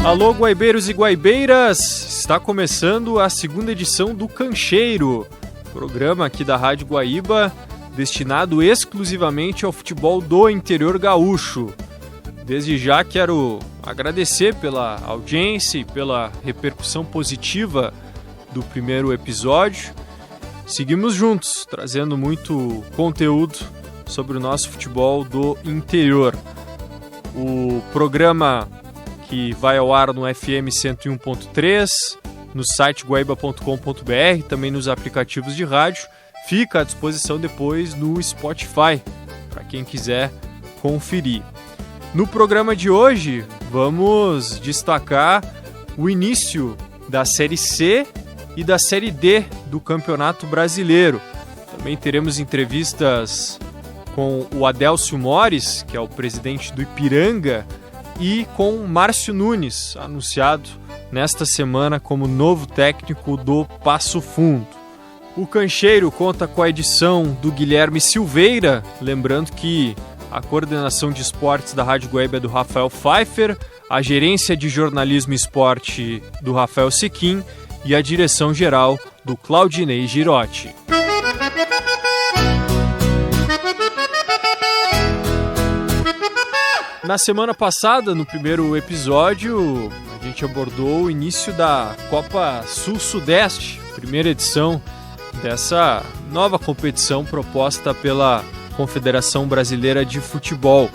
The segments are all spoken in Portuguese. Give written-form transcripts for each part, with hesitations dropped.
Alô, guaibeiros e guaibeiras! Está começando a segunda edição do Cancheiro, programa aqui da Rádio Guaíba, destinado exclusivamente ao futebol do interior gaúcho. Desde já quero agradecer pela audiência e pela repercussão positiva do primeiro episódio. Seguimos juntos, trazendo muito conteúdo sobre o nosso futebol do interior. O programa que vai ao ar no FM 101.3, no site guaiba.com.br, também nos aplicativos de rádio, fica à disposição depois no Spotify, para quem quiser conferir. No programa de hoje, vamos destacar o início da Série C e da Série D do Campeonato Brasileiro. Também teremos entrevistas com o Adélcio Mores, que é o presidente do Ipiranga, e com Márcio Nunes, anunciado nesta semana como novo técnico do Passo Fundo. O Cancheiro conta com a edição do Guilherme Silveira, lembrando que a coordenação de esportes da Rádio Guaíba é do Rafael Pfeiffer, a gerência de jornalismo e esporte do Rafael Sequim e a direção geral do Claudinei Girotti. Na semana passada, no primeiro episódio, a gente abordou o início da Copa Sul-Sudeste, primeira edição dessa nova competição proposta pela Confederação Brasileira de Futebol.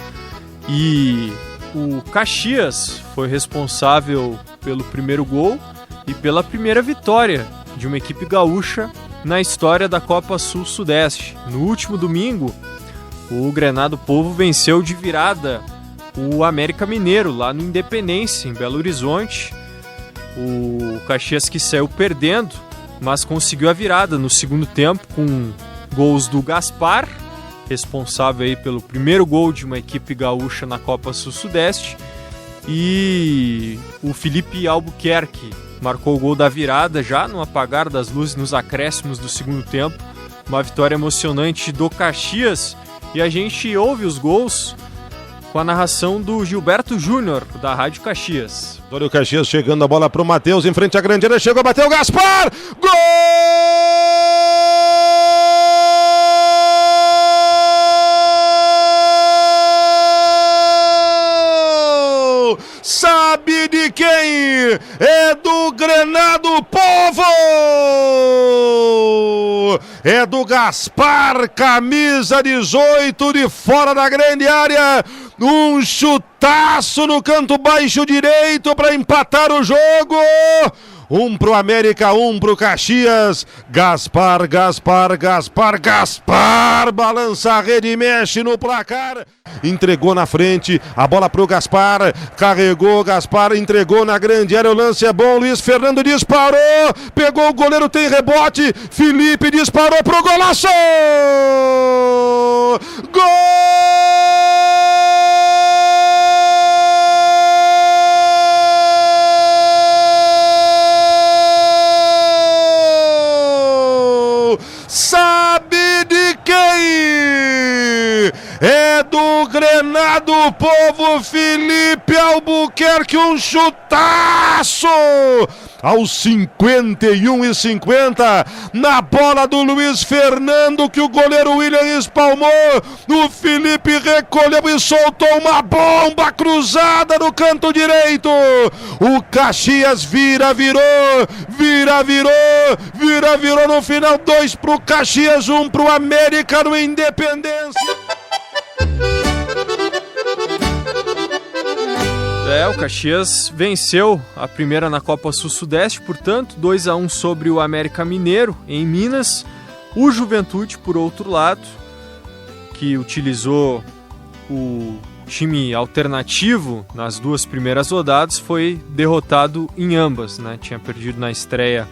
E o Caxias foi responsável pelo primeiro gol e pela primeira vitória de uma equipe gaúcha na história da Copa Sul-Sudeste. No último domingo, o Grenado Povo venceu de virada o América Mineiro, lá no Independência, em Belo Horizonte. O Caxias que saiu perdendo, mas conseguiu a virada no segundo tempo com gols do Gaspar, responsável aí pelo primeiro gol de uma equipe gaúcha na Copa Sul-Sudeste, e o Felipe Albuquerque marcou o gol da virada já no apagar das luzes nos acréscimos do segundo tempo. Uma vitória emocionante do Caxias, e a gente ouve os gols com a narração do Gilberto Júnior, da Rádio Caxias. Olha o Caxias chegando a bola para o Matheus, em frente à grande área, chegou, bateu o Gaspar! Gol! Sabe de quem? É do Grenado Povo! É do Gaspar, camisa 18, de fora da grande área. Um chutaço no canto baixo direito para empatar o jogo. Um pro América, um pro Caxias. Gaspar, balança a rede e mexe no placar. Entregou na frente, a bola pro Gaspar, carregou, Gaspar entregou na grande área, o lance é bom, Luiz Fernando disparou, pegou o goleiro, tem rebote, Felipe disparou pro golaço! Gol! Sabe de quem? É do Grenado Povo, Felipe Albuquerque, um chutaço! Aos 51:50, na bola do Luiz Fernando, que o goleiro William espalmou, o Felipe recolheu e soltou uma bomba cruzada no canto direito. O Caxias virou no final, 2 pro Caxias, 1 pro América no Independência. O Caxias venceu a primeira na Copa Sul-Sudeste, portanto, 2-1 sobre o América Mineiro, em Minas. O Juventude, por outro lado, que utilizou o time alternativo nas duas primeiras rodadas, foi derrotado em ambas, né? Tinha perdido na estreia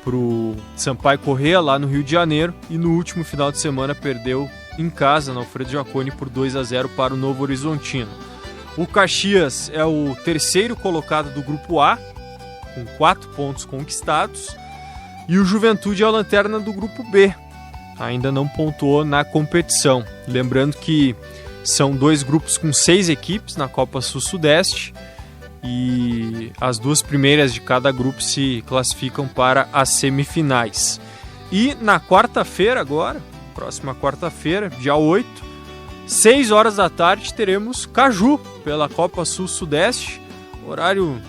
para o Sampaio Corrêa, lá no Rio de Janeiro, e no último final de semana perdeu em casa, na Alfredo Jaconi, por 2-0 para o Novo Horizontino. O Caxias é o terceiro colocado do Grupo A, com 4 pontos conquistados, e o Juventude é a lanterna do Grupo B, ainda não pontuou na competição. Lembrando que são 2 grupos com 6 equipes na Copa Sul-Sudeste, e as 2 primeiras de cada grupo se classificam para as semifinais. E na quarta-feira agora, próxima quarta-feira, dia 8, 6 horas da tarde, teremos Caju pela Copa Sul-Sudeste. Horário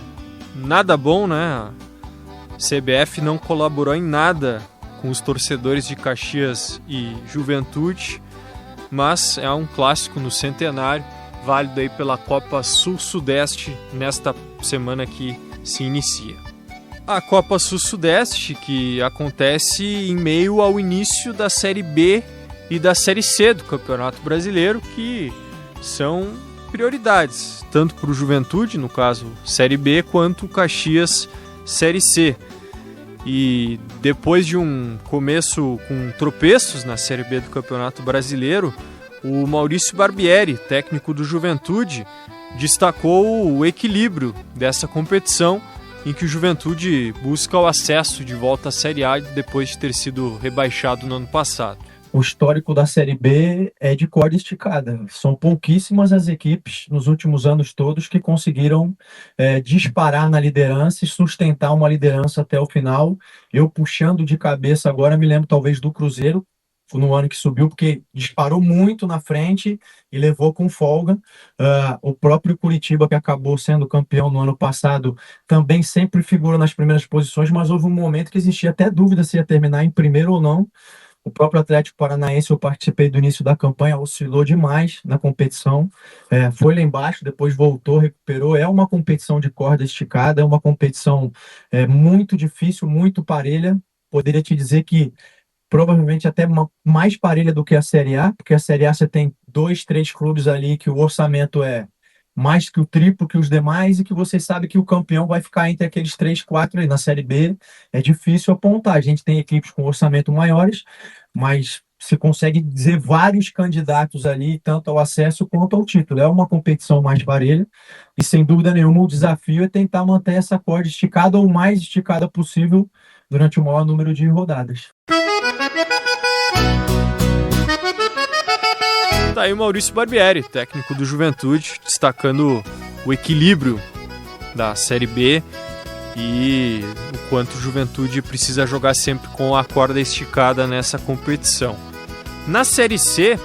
nada bom, né? A CBF não colaborou em nada com os torcedores de Caxias e Juventude, mas é um clássico no centenário, válido aí pela Copa Sul-Sudeste nesta semana que se inicia. A Copa Sul-Sudeste, que acontece em meio ao início da Série B e da Série C do Campeonato Brasileiro, que são prioridades, tanto para o Juventude, no caso Série B, quanto o Caxias Série C. E depois de um começo com tropeços na Série B do Campeonato Brasileiro, o Maurício Barbieri, técnico do Juventude, destacou o equilíbrio dessa competição, em que o Juventude busca o acesso de volta à Série A depois de ter sido rebaixado no ano passado. O histórico da Série B é de corda esticada. São pouquíssimas as equipes nos últimos anos todos que conseguiram disparar na liderança e sustentar uma liderança até o final. Eu, puxando de cabeça agora, me lembro talvez do Cruzeiro, no ano que subiu, porque disparou muito na frente e levou com folga. O próprio Curitiba, que acabou sendo campeão no ano passado, também sempre figurou nas primeiras posições, mas houve um momento que existia até dúvida se ia terminar em primeiro ou não. O próprio Atlético Paranaense, eu participei do início da campanha, oscilou demais na competição, foi lá embaixo, depois voltou, recuperou. É uma competição de corda esticada, é uma competição muito difícil, muito parelha. Poderia te dizer que provavelmente até mais parelha do que a Série A, porque a Série A você tem 2, 3 clubes ali que o orçamento é mais que o triplo que os demais e que você sabe que o campeão vai ficar entre aqueles 3, 4 aí. Na Série B é difícil apontar. A gente tem equipes com orçamento maiores, mas se consegue dizer vários candidatos ali, tanto ao acesso quanto ao título. É uma competição mais parelha e, sem dúvida nenhuma, o desafio é tentar manter essa corda esticada ou mais esticada possível durante o maior número de rodadas. Tá aí o Maurício Barbieri, técnico do Juventude, destacando o equilíbrio da Série B e o quanto o Juventude precisa jogar sempre com a corda esticada nessa competição. Na Série C,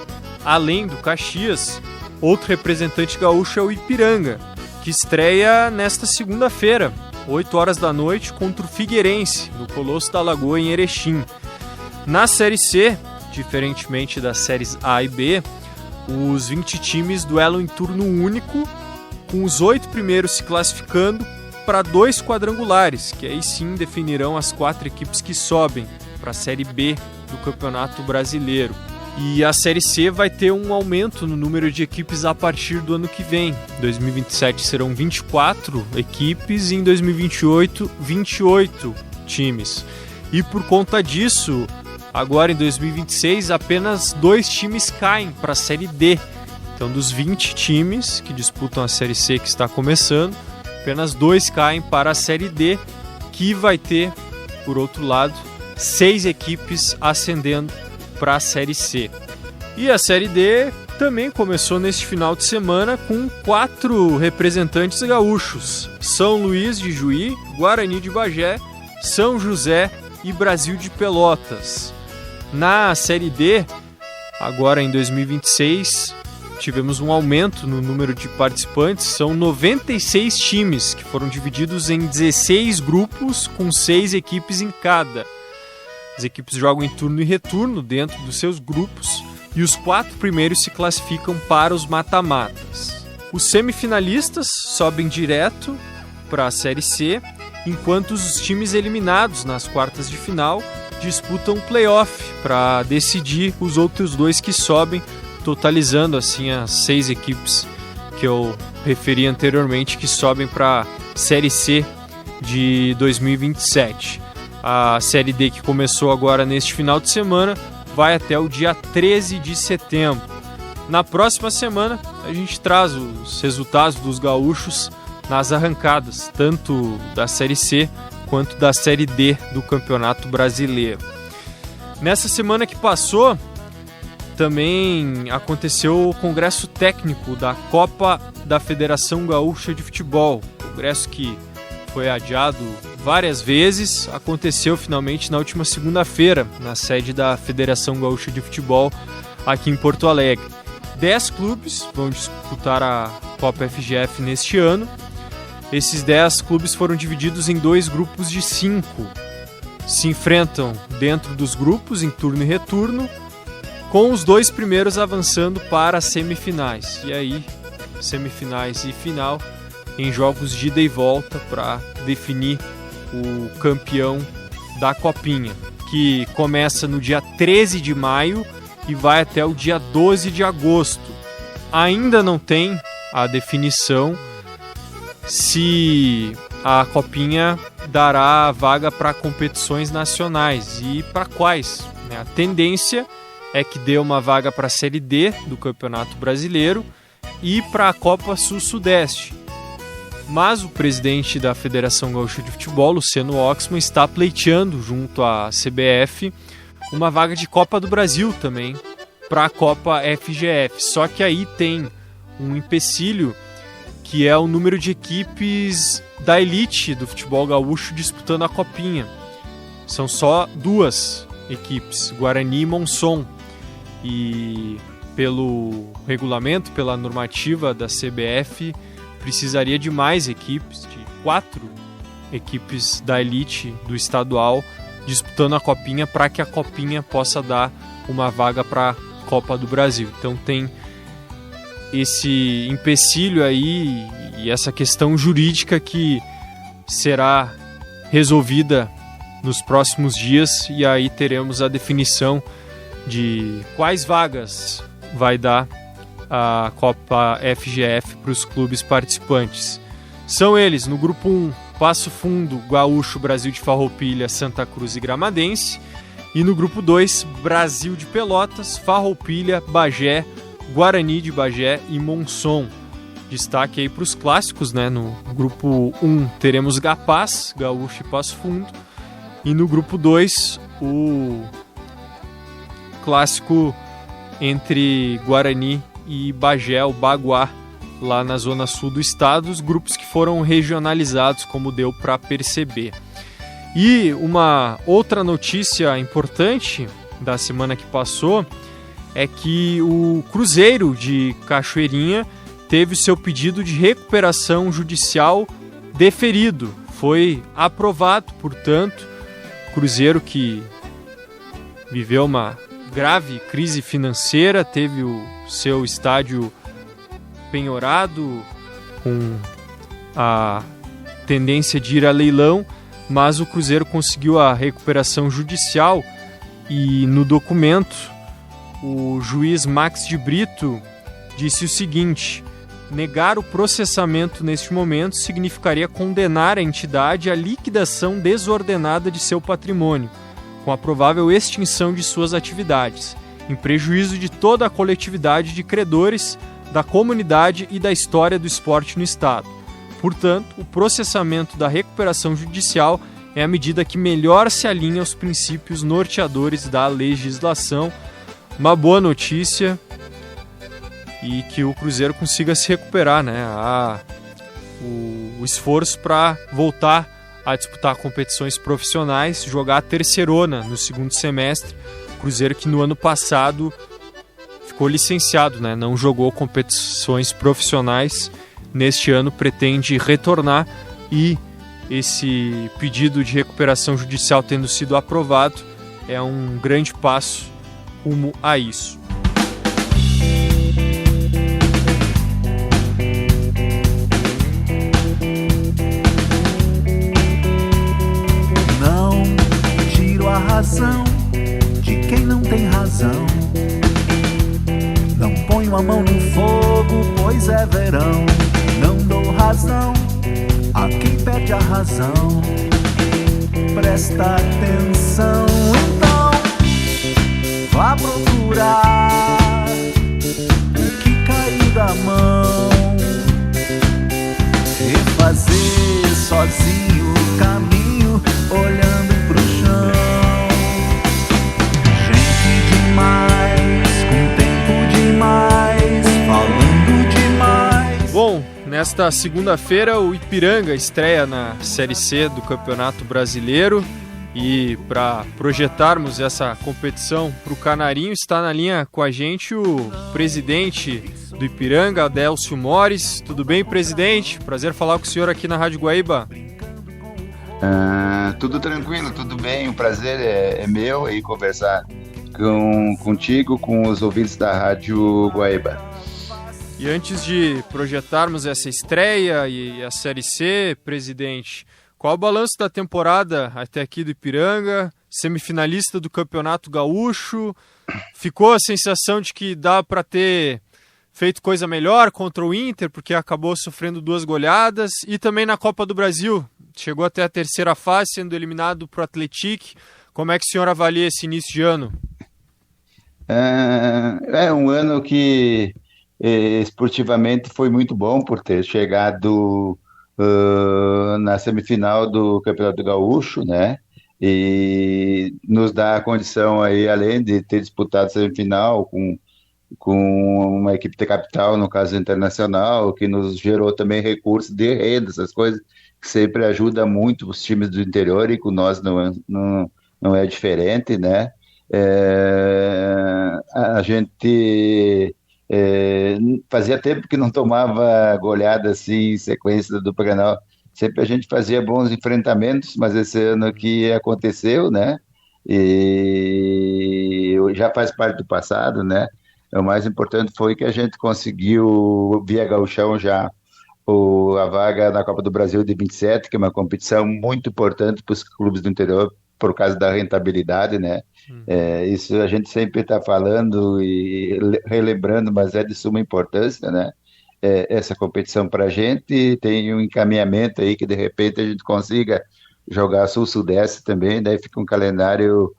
além do Caxias, outro representante gaúcho é o Ipiranga, que estreia nesta segunda-feira, 8 horas da noite, contra o Figueirense, no Colosso da Lagoa, em Erechim. Na Série C, diferentemente das séries A e B, os 20 times duelam em turno único, com os 8 primeiros se classificando para 2 quadrangulares, que aí sim definirão as 4 equipes que sobem para a Série B do Campeonato Brasileiro. E a Série C vai ter um aumento no número de equipes a partir do ano que vem. Em 2027 serão 24 equipes e em 2028, 28 times. E por conta disso, agora em 2026, apenas 2 times caem para a Série D. Então, dos 20 times que disputam a Série C que está começando, apenas 2 caem para a Série D, que vai ter, por outro lado, 6 equipes ascendendo para a Série C. E a Série D também começou neste final de semana com 4 representantes gaúchos: São Luís de Juí, Guarani de Bagé, São José e Brasil de Pelotas. Na Série D, agora em 2026, tivemos um aumento no número de participantes. São 96 times que foram divididos em 16 grupos com 6 equipes em cada. As equipes jogam em turno e retorno dentro dos seus grupos e os 4 primeiros se classificam para os mata-matas. Os semifinalistas sobem direto para a Série C, enquanto os times eliminados nas quartas de final disputam um play-off para decidir os outros 2 que sobem, totalizando assim as 6 equipes que eu referi anteriormente que sobem para a Série C de 2027. A Série D, que começou agora neste final de semana, vai até o dia 13 de setembro. Na próxima semana, a gente traz os resultados dos gaúchos nas arrancadas, tanto da Série C quanto da Série D do Campeonato Brasileiro. Nessa semana que passou, também aconteceu o Congresso Técnico da Copa da Federação Gaúcha de Futebol, o congresso que foi adiado várias vezes, aconteceu finalmente na última segunda-feira, na sede da Federação Gaúcha de Futebol, aqui em Porto Alegre. 10 clubes vão disputar a Copa FGF neste ano. Esses 10 clubes foram divididos em 2 grupos de 5. Se enfrentam dentro dos grupos, em turno e retorno, com os 2 primeiros avançando para as semifinais. E aí, semifinais e final em jogos de ida e volta para definir o campeão da Copinha, que começa no dia 13 de maio e vai até o dia 12 de agosto. Ainda não tem a definição se a Copinha dará vaga para competições nacionais e para quais. A tendência é que dê uma vaga para a Série D do Campeonato Brasileiro e para a Copa Sul-Sudeste. Mas o presidente da Federação Gaúcha de Futebol, Luciano Oxman, está pleiteando junto à CBF uma vaga de Copa do Brasil também para a Copa FGF. Só que aí tem um empecilho, que é o número de equipes da elite do futebol gaúcho disputando a Copinha. São só 2 equipes, Guarani e Monson. E pelo regulamento, pela normativa da CBF, precisaria de mais equipes, de 4 equipes da elite do estadual disputando a Copinha, para que a Copinha possa dar uma vaga para a Copa do Brasil. Então tem esse empecilho aí e essa questão jurídica que será resolvida nos próximos dias, e aí teremos a definição de quais vagas vai dar a Copa FGF para os clubes participantes. São eles, no grupo 1, Passo Fundo, Gaúcho, Brasil de Farroupilha, Santa Cruz e Gramadense. E no grupo 2, Brasil de Pelotas, Farroupilha, Bagé, Guarani de Bagé e Monson. Destaque aí para os clássicos, né? No grupo 1 teremos Gapaz, Gaúcho e Passo Fundo. E no grupo 2, o clássico entre Guarani e Bagé, o Baguá, lá na zona sul do estado, os grupos que foram regionalizados, como deu para perceber. E uma outra notícia importante da semana que passou é que o Cruzeiro de Cachoeirinha teve o seu pedido de recuperação judicial deferido. Foi aprovado, portanto. Cruzeiro, que viveu uma grave crise financeira, teve o seu estádio penhorado, com a tendência de ir a leilão, mas o Cruzeiro conseguiu a recuperação judicial e no documento o juiz Max de Brito disse o seguinte: negar o processamento neste momento significaria condenar a entidade à liquidação desordenada de seu patrimônio, com a provável extinção de suas atividades, em prejuízo de toda a coletividade de credores, da comunidade e da história do esporte no estado. Portanto, o processamento da recuperação judicial é a medida que melhor se alinha aos princípios norteadores da legislação. Uma boa notícia, e que o Cruzeiro consiga se recuperar, né? O esforço para voltar a disputar competições profissionais, jogar a terceirona no segundo semestre. Cruzeiro que no ano passado ficou licenciado, né? Não jogou competições profissionais. Neste ano pretende retornar, e esse pedido de recuperação judicial tendo sido aprovado é um grande passo rumo a isso. Não tiro a razão de quem não tem razão. Não ponho a mão no fogo, pois é verão. Não dou razão a quem perde a razão. Presta atenção, então vá procurar o que caiu da mão. Refazer sozinho o caminho, olhando pro chão. Gente demais, com tempo demais, falando demais. Bom, Nesta segunda-feira, o Ipiranga estreia na Série C do Campeonato Brasileiro. E para projetarmos essa competição para o Canarinho, está na linha com a gente o presidente do Ipiranga, Adélcio Mores. Tudo bem, presidente? Prazer falar com o senhor aqui na Rádio Guaíba. Tudo tranquilo, tudo bem. O prazer é meu aí conversar contigo, com os ouvintes da Rádio Guaíba. E antes de projetarmos essa estreia e a Série C, presidente, qual o balanço da temporada até aqui do Ipiranga? Semifinalista do Campeonato Gaúcho. Ficou a sensação de que dá para ter feito coisa melhor contra o Inter, porque acabou sofrendo 2 goleadas. E também na Copa do Brasil. Chegou até a terceira fase, sendo eliminado para o Atlético. Como é que o senhor avalia esse início de ano? É um ano que esportivamente foi muito bom por ter chegado na semifinal do Campeonato Gaúcho, né? E nos dá a condição aí, além de ter disputado a semifinal com uma equipe de capital, no caso internacional, que nos gerou também recursos de renda, essas coisas que sempre ajuda muito os times do interior, e com nós não é diferente, né? A gente fazia tempo que não tomava goleada assim em sequência do Grenal. Sempre a gente fazia bons enfrentamentos, mas esse ano aqui aconteceu, né? E já faz parte do passado, né? O mais importante foi que a gente conseguiu, via Gauchão, já a vaga na Copa do Brasil de 27, que é uma competição muito importante para os clubes do interior, por causa da rentabilidade, né? Isso a gente sempre está falando e relembrando, mas é de suma importância, né? Essa competição para a gente tem um encaminhamento aí que de repente a gente consiga jogar Sul-Sudeste também, daí fica um calendário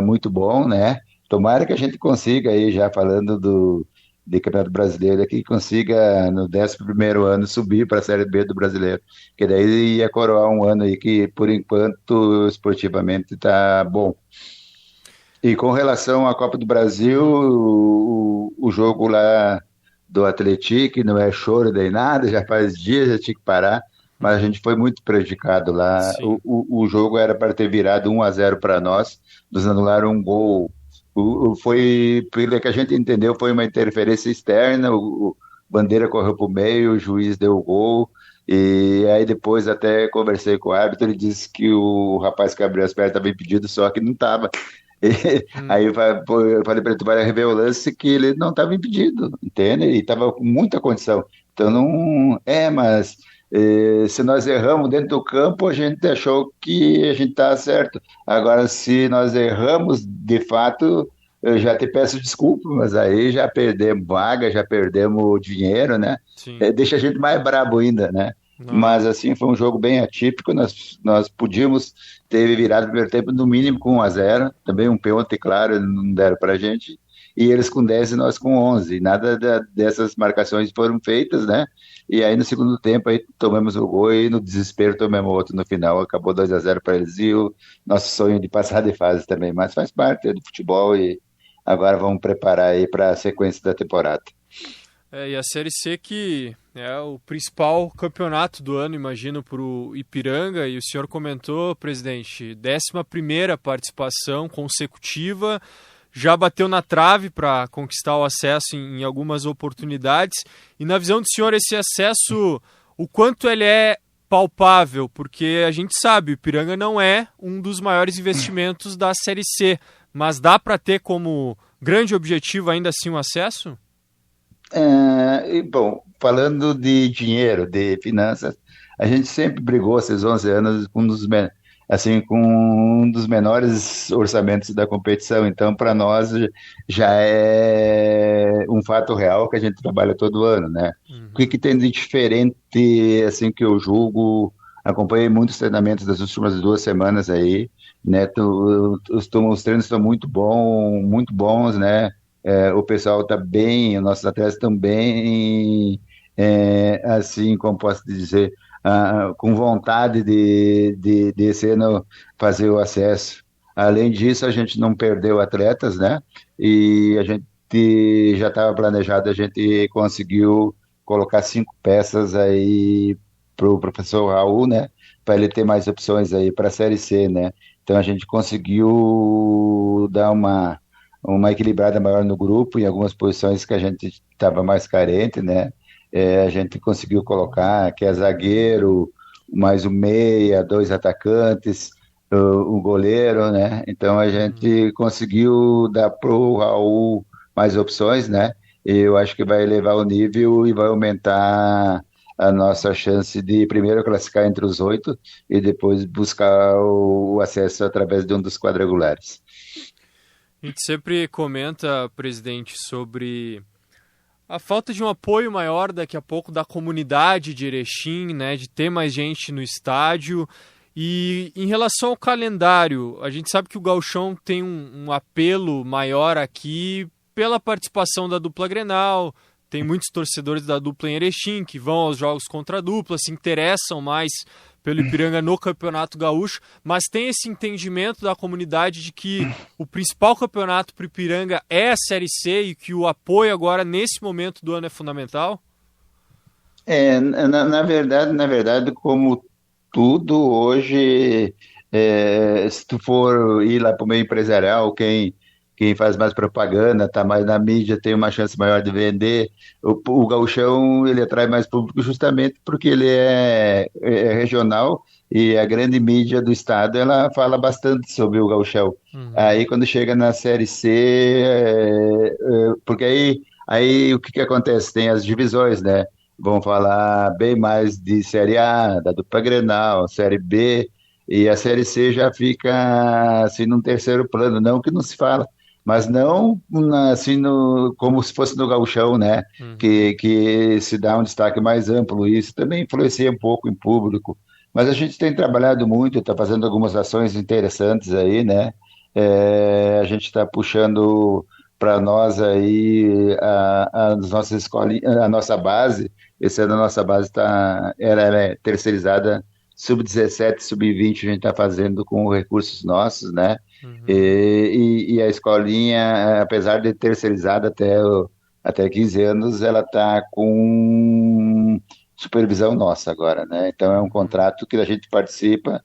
muito bom, né? Tomara que a gente consiga aí, já falando de Campeonato Brasileiro, que consiga no 11º ano subir para a Série B do Brasileiro, que daí ia coroar um ano aí que por enquanto esportivamente está bom. E com relação à Copa do Brasil, o jogo lá do Atlético não é choro nem nada, já faz dias, já tinha que parar, mas a gente foi muito prejudicado lá. O jogo era para ter virado 1-0 para nós, nos anularam um gol. Foi, pelo que a gente entendeu, foi uma interferência externa, o Bandeira correu para o meio, o juiz deu o gol, e aí depois até conversei com o árbitro, ele disse que o rapaz que abriu as pernas estava impedido, só que não estava. Aí eu falei para ele, tu vai rever o lance, que ele não estava impedido, entende? E estava com muita condição. Então não mas se nós erramos dentro do campo, a gente achou que a gente está certo. Agora, se nós erramos, de fato, eu já te peço desculpa, mas aí já perdemos vaga, já perdemos dinheiro, né? Deixa a gente mais brabo ainda, né? Mas assim, foi um jogo bem atípico, nós podíamos ter virado o primeiro tempo no mínimo com 1-0, também um pênalti, claro, não deram pra gente, e eles com 10 e nós com 11, nada dessas marcações foram feitas, né? E aí no segundo tempo aí tomamos o gol e no desespero tomamos outro no final, acabou 2-0 para eles, e o nosso sonho de passar de fase também, mas faz parte do futebol e agora vamos preparar aí para a sequência da temporada. E a Série C, que é o principal campeonato do ano, imagino, para o Ipiranga, e o senhor comentou, presidente, 11ª participação consecutiva, já bateu na trave para conquistar o acesso em algumas oportunidades, e na visão do senhor, esse acesso, o quanto ele é palpável? Porque a gente sabe, o Ipiranga não é um dos maiores investimentos da Série C, mas dá para ter como grande objetivo ainda assim um acesso? Bom, falando de dinheiro, de finanças, a gente sempre brigou esses 11 anos com um dos menores orçamentos da competição, então para nós já é um fato real que a gente trabalha todo ano, né? O que tem de diferente, assim, que eu julgo, acompanhei muitos treinamentos das últimas 2 semanas aí, né? Os treinos estão muito bons, né? O pessoal está bem, os nossos atletas estão bem, assim, como posso dizer, com vontade de esse ano fazer o acesso. Além disso, a gente não perdeu atletas, né? E a gente já estava planejado, a gente conseguiu colocar 5 peças aí para o professor Raul, né? Para ele ter mais opções aí para a Série C, né? Então a gente conseguiu dar uma equilibrada maior no grupo, em algumas posições que a gente estava mais carente, né? A gente conseguiu colocar que é zagueiro, mais um meia, 2 atacantes, um goleiro, né? Então a gente conseguiu dar para o Raul mais opções, né? E eu acho que vai elevar o nível e vai aumentar a nossa chance de primeiro classificar entre os 8 e depois buscar o acesso através de um dos quadrangulares. A gente sempre comenta, presidente, sobre a falta de um apoio maior daqui a pouco da comunidade de Erechim, né, de ter mais gente no estádio. E em relação ao calendário, a gente sabe que o Gauchão tem um apelo maior aqui pela participação da dupla Grenal. Tem muitos torcedores da dupla em Erechim que vão aos jogos contra a dupla, se interessam mais pelo Ipiranga no Campeonato Gaúcho, mas tem esse entendimento da comunidade de que o principal campeonato para o Ipiranga é a Série C e que o apoio agora, nesse momento do ano, é fundamental? Na verdade, como tudo hoje, se tu for ir lá para o meio empresarial, quem faz mais propaganda, está mais na mídia, tem uma chance maior de vender. O Gauchão, ele atrai mais público justamente porque ele é regional e a grande mídia do estado, ela fala bastante sobre o Gauchão. Aí, quando chega na Série C, porque aí o que acontece? Tem as divisões, né? Vão falar bem mais de Série A, da dupla Grenal, Série B, e a Série C já fica assim num terceiro plano, não que não se fala, mas não assim como se fosse no Gauchão, né? Que se dá um destaque mais amplo. Isso também influencia um pouco em público. Mas a gente tem trabalhado muito, está fazendo algumas ações interessantes aí, né? A gente está puxando para nós aí as nossas escolinhas, a nossa base. Esse ano a nossa base ela é terceirizada, sub-17, sub-20, a gente está fazendo com recursos nossos, né? E a escolinha, apesar de terceirizada até 15 anos, ela está com supervisão nossa agora, né? Então é um contrato que a gente participa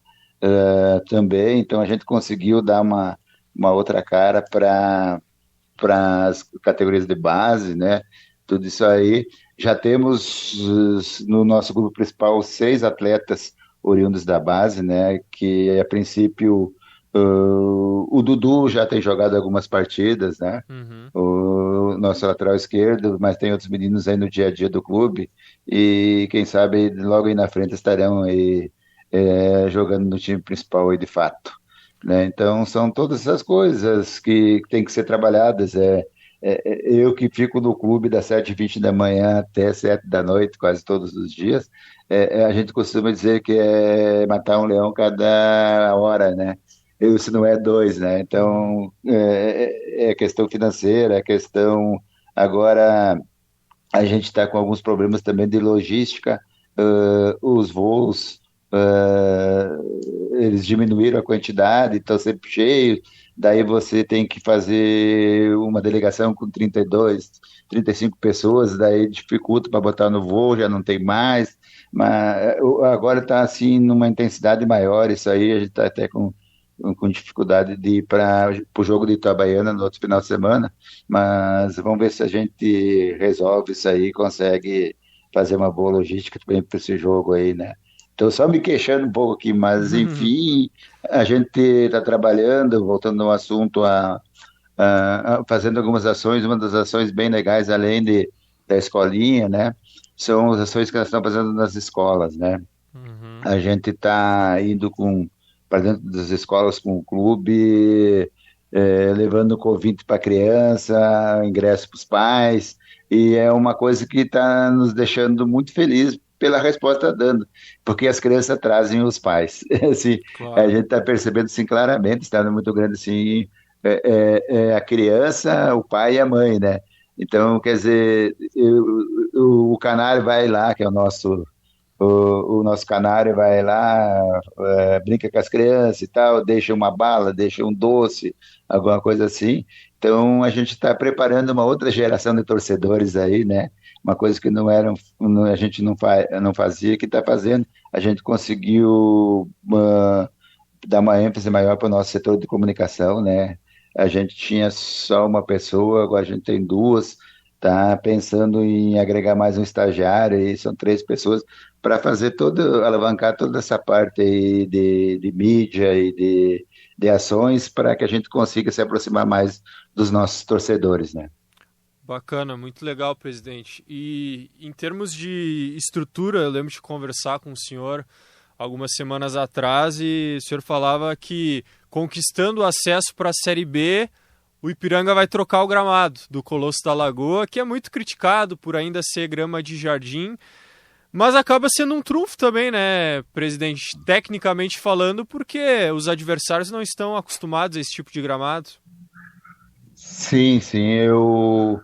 também, então a gente conseguiu dar uma outra cara para as categorias de base, né? Tudo isso aí. Já temos no nosso grupo principal 6 atletas oriundos da base, né? Que a princípio o Dudu já tem jogado algumas partidas, né? O nosso lateral esquerdo, mas tem outros meninos aí no dia a dia do clube e quem sabe logo aí na frente estarão aí jogando no time principal aí de fato, né? Então são todas essas coisas que tem que ser trabalhadas. Eu que fico no clube das 7h20 da manhã até 7 da noite, quase todos os dias, a gente costuma dizer que é matar um leão cada hora, né? Se não é 2, né? Então, é questão financeira, é questão... Agora, a gente está com alguns problemas também de logística, os voos, eles diminuíram a quantidade, estão sempre cheios, daí você tem que fazer uma delegação com 32, 35 pessoas, daí dificulta para botar no voo, já não tem mais, mas agora está assim numa intensidade maior, isso aí a gente está até com dificuldade de ir para o jogo de Itabaiana no outro final de semana, mas vamos ver se a gente resolve isso aí, consegue fazer uma boa logística também para esse jogo aí, né? Estou só me queixando um pouco aqui, mas enfim, a gente está trabalhando, voltando ao assunto, fazendo algumas ações. Uma das ações bem legais, além da escolinha, né, são as ações que nós estamos fazendo nas escolas, né? A gente está indo para dentro das escolas com o clube, levando convite para a criança, ingresso para os pais, e é uma coisa que está nos deixando muito felizes pela resposta que está dando, porque as crianças trazem os pais. Assim, claro. A gente está percebendo assim, claramente, está muito grande assim, a criança, o pai e a mãe, né? Então, quer dizer, o Canário vai lá, que é o nosso Canário vai lá, brinca com as crianças e tal, deixa uma bala, deixa um doce, alguma coisa assim. Então a gente está preparando uma outra geração de torcedores aí, né? Uma coisa que a gente não fazia, que está fazendo. A gente conseguiu dar uma ênfase maior para o nosso setor de comunicação, né? A gente tinha só uma pessoa, agora a gente tem duas, tá pensando em agregar mais um estagiário, e são 3 pessoas para alavancar toda essa parte aí de mídia e de ações para que a gente consiga se aproximar mais dos nossos torcedores, né? Bacana, muito legal, presidente. E em termos de estrutura, eu lembro de conversar com o senhor algumas semanas atrás e o senhor falava que conquistando o acesso para a Série B, o Ipiranga vai trocar o gramado do Colosso da Lagoa, que é muito criticado por ainda ser grama de jardim, mas acaba sendo um trunfo também, né, presidente? Tecnicamente falando, porque os adversários não estão acostumados a esse tipo de gramado. Sim, sim, o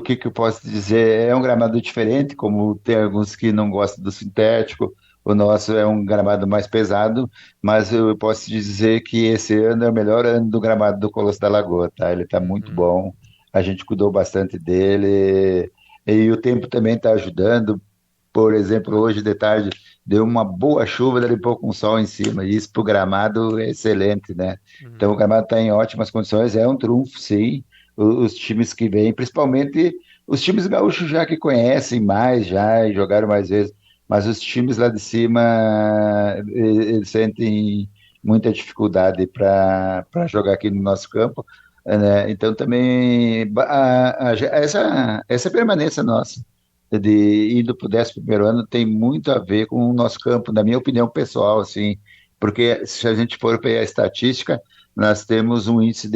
que que eu posso dizer? É um gramado diferente, como tem alguns que não gostam do sintético, o nosso é um gramado mais pesado, mas eu posso dizer que esse ano é o melhor ano do gramado do Colosso da Lagoa, tá? Ele está muito Uhum. bom, a gente cuidou bastante dele, e o tempo também está ajudando. Por exemplo, hoje de tarde deu uma boa chuva, dali pouco um sol em cima, e isso para o gramado é excelente, né? Então o Uhum. gramado está em ótimas condições, é um trunfo, sim. Os times que vêm, principalmente os times gaúchos já que conhecem mais, já e jogaram mais vezes, mas os times lá de cima eles sentem muita dificuldade para jogar aqui no nosso campo, né? Então também essa permanência nossa de indo para o 11º ano tem muito a ver com o nosso campo, na minha opinião pessoal, assim, porque se a gente for pegar a estatística, nós temos um índice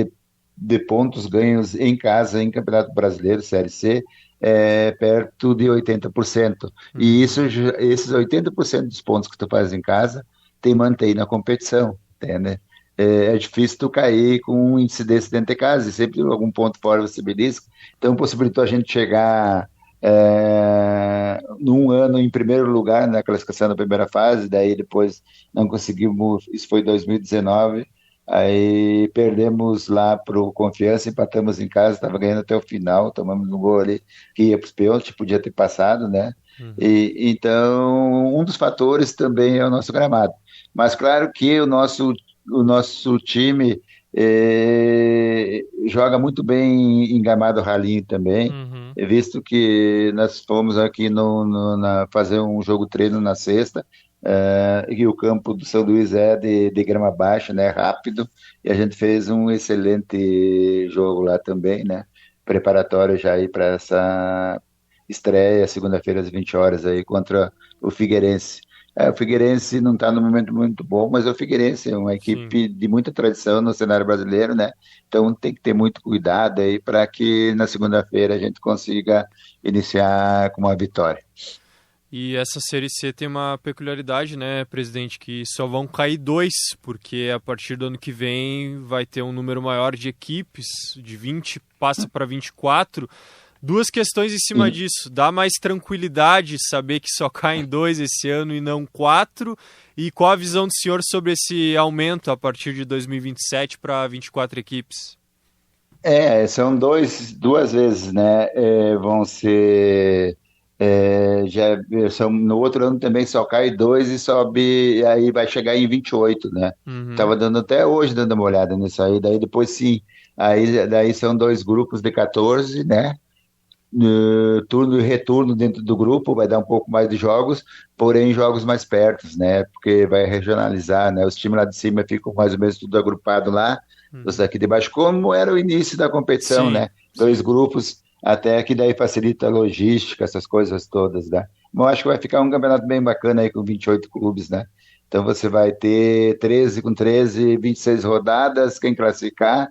de pontos ganhos em casa, em Campeonato Brasileiro, Série C, perto de 80%. E Uhum. esses 80% dos pontos que tu faz em casa, tem mantém na competição, entende? É difícil tu cair com um índice desse dentro de casa, e sempre algum ponto fora você belisca. Então, possibilitou a gente chegar num ano em primeiro lugar na classificação da primeira fase, daí depois não conseguimos, isso foi 2019, aí perdemos lá para o Confiança, empatamos em casa, estava ganhando até o final, tomamos um gol ali que ia para os pênaltis, podia ter passado, né? Uhum. E, então, um dos fatores também é o nosso gramado. Mas claro que o nosso time joga muito bem em gramado ralinho também, Uhum. visto que nós fomos aqui fazer um jogo treino na sexta, e o campo do São Luís é de grama baixa, né, rápido, e a gente fez um excelente jogo lá também, né, preparatório já aí para essa estreia, segunda-feira às 20 horas aí contra o Figueirense. O Figueirense não está num momento muito bom, mas o Figueirense é uma Sim. equipe de muita tradição no cenário brasileiro, né? Então tem que ter muito cuidado aí para que na segunda-feira a gente consiga iniciar com uma vitória. E essa Série C tem uma peculiaridade, né, presidente, que só vão cair 2, porque a partir do ano que vem vai ter um número maior de equipes, de 20 passa para 24. Duas questões em cima E, disso. Dá mais tranquilidade saber que só caem 2 esse ano e não 4? E qual a visão do senhor sobre esse aumento a partir de 2027 para 24 equipes? são duas vezes, né? Vão ser. Já no outro ano também só cai 2 e sobe, aí vai chegar em 28, né? Uhum. Tava dando até hoje dando uma olhada nisso aí, daí depois sim, aí daí são 2 grupos de 14, né? Turno e retorno dentro do grupo, vai dar um pouco mais de jogos, porém jogos mais perto, né? Porque vai regionalizar, né? Os times lá de cima ficam mais ou menos tudo agrupado lá, os Uhum. daqui de baixo, como era o início da competição, Sim, né? Dois sim. grupos, até que daí facilita a logística, essas coisas todas, né? Mas eu acho que vai ficar um campeonato bem bacana aí com 28 clubes, né? Então você vai ter 13 com 13, 26 rodadas, quem classificar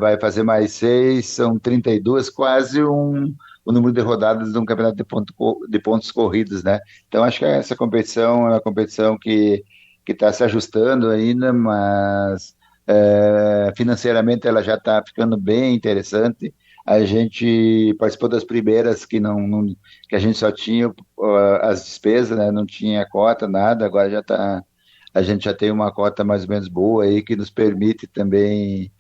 vai fazer mais 6, são 32, quase o número de rodadas de um campeonato de pontos corridos, né? Então, acho que essa competição é uma competição que está se ajustando ainda, mas financeiramente ela já está ficando bem interessante. A gente participou das primeiras que a gente só tinha as despesas, né? Não tinha cota, nada, agora a gente já tem uma cota mais ou menos boa aí que nos permite também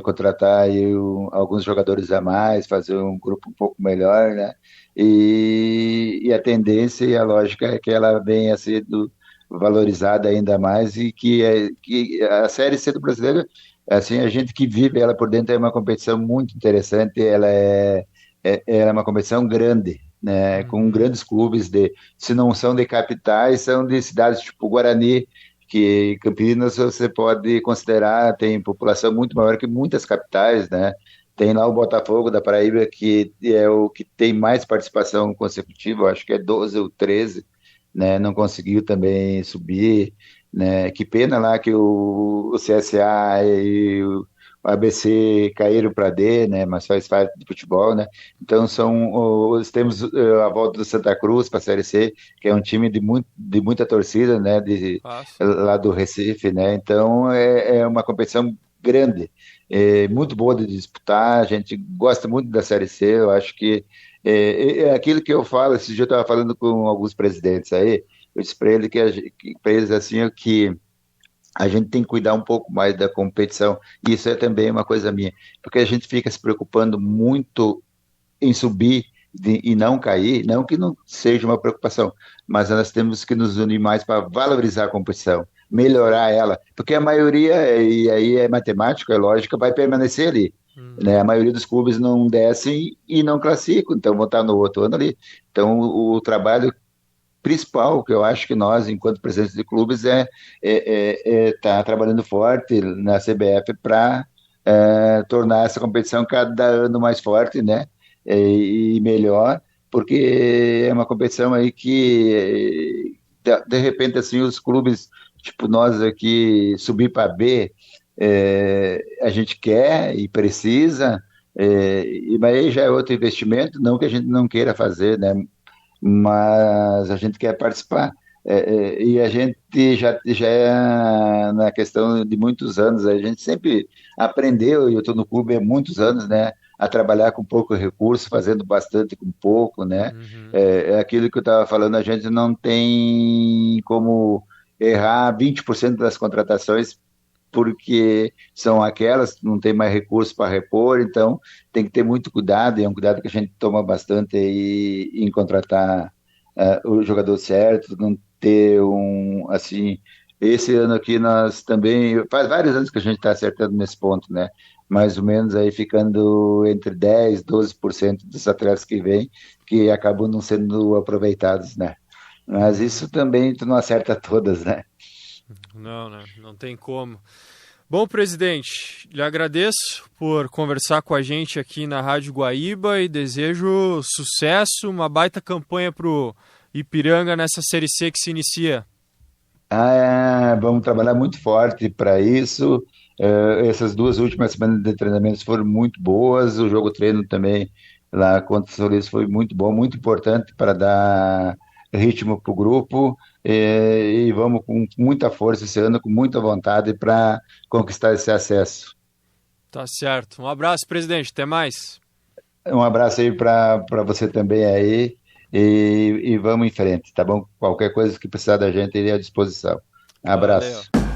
contratar aí alguns jogadores a mais, fazer um grupo um pouco melhor, né? E a tendência e a lógica é que ela venha sendo valorizada ainda mais e que a Série C do Brasileiro, assim, a gente que vive ela por dentro é uma competição muito interessante, ela é uma competição grande, né? Com grandes clubes, se não são de capitais, são de cidades tipo Guarani, que Campinas você pode considerar, tem população muito maior que muitas capitais, né? Tem lá o Botafogo da Paraíba, que é o que tem mais participação consecutiva, eu acho que é 12 ou 13, né? Não conseguiu também subir, né? Que pena lá que o CSA e o ABC caíram para D, né? Mas faz parte do futebol, né? Então temos a volta do Santa Cruz para a Série C, que é um time de muita torcida, né? Lá do Recife, né? Então é uma competição grande, muito boa de disputar. A gente gosta muito da Série C. Eu acho que é aquilo que eu falo. Esse dia eu estava falando com alguns presidentes aí. Eu disse para eles assim que a gente tem que cuidar um pouco mais da competição. E isso é também uma coisa minha, porque a gente fica se preocupando muito em subir e não cair, não que não seja uma preocupação, mas nós temos que nos unir mais para valorizar a competição, melhorar ela, porque a maioria, e aí é matemática, é lógica, vai permanecer ali. Né? A maioria dos clubes não descem e não classificam, então vão estar no outro ano ali. Então o trabalho principal que eu acho que nós, enquanto presidentes de clubes, tá trabalhando forte na CBF para tornar essa competição cada ano mais forte, né? E melhor, porque é uma competição aí que de repente assim os clubes, tipo nós aqui, subir para B, a gente quer e precisa, mas aí já é outro investimento, não que a gente não queira fazer, né? Mas a gente quer participar. E a gente já é na questão de muitos anos, a gente sempre aprendeu, e eu estou no clube há muitos anos, né, a trabalhar com pouco recurso, fazendo bastante com pouco, né? É aquilo que eu estava falando, a gente não tem como errar 20% das contratações, porque são aquelas que não tem mais recurso para repor, então tem que ter muito cuidado, e é um cuidado que a gente toma bastante aí em contratar o jogador certo, não ter assim, esse ano aqui nós também, faz vários anos que a gente está acertando nesse ponto, né? Mais ou menos aí ficando entre 10%, 12% dos atletas que vêm, que acabam não sendo aproveitados, né? Mas isso também tu não acerta todas, né? Não tem como. Bom, presidente, lhe agradeço por conversar com a gente aqui na Rádio Guaíba e desejo sucesso, uma baita campanha para o Ipiranga nessa Série C que se inicia. Vamos trabalhar muito forte para isso. Essas 2 últimas semanas de treinamentos foram muito boas, o jogo treino também lá contra o Solis foi muito bom, muito importante para dar ritmo para o grupo, e vamos com muita força esse ano, com muita vontade para conquistar esse acesso. Tá certo. Um abraço, presidente. Até mais. Um abraço aí para você também aí, e vamos em frente, tá bom? Qualquer coisa que precisar da gente, ele é à disposição. Abraço. Valeu.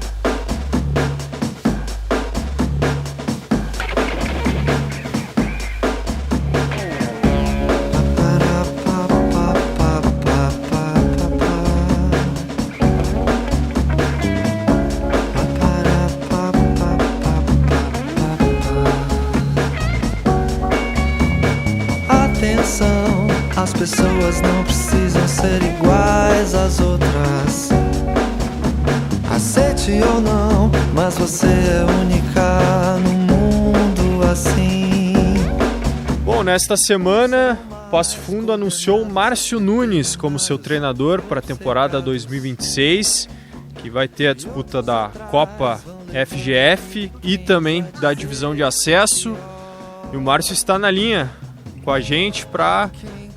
As pessoas não precisam ser iguais às outras. Aceite ou não, mas você é única no mundo assim. Bom, nesta semana, Passo Fundo anunciou Márcio Nunes como seu treinador para a temporada 2026, que vai ter a disputa da Copa FGF e também da divisão de acesso. E o Márcio está na linha com a gente para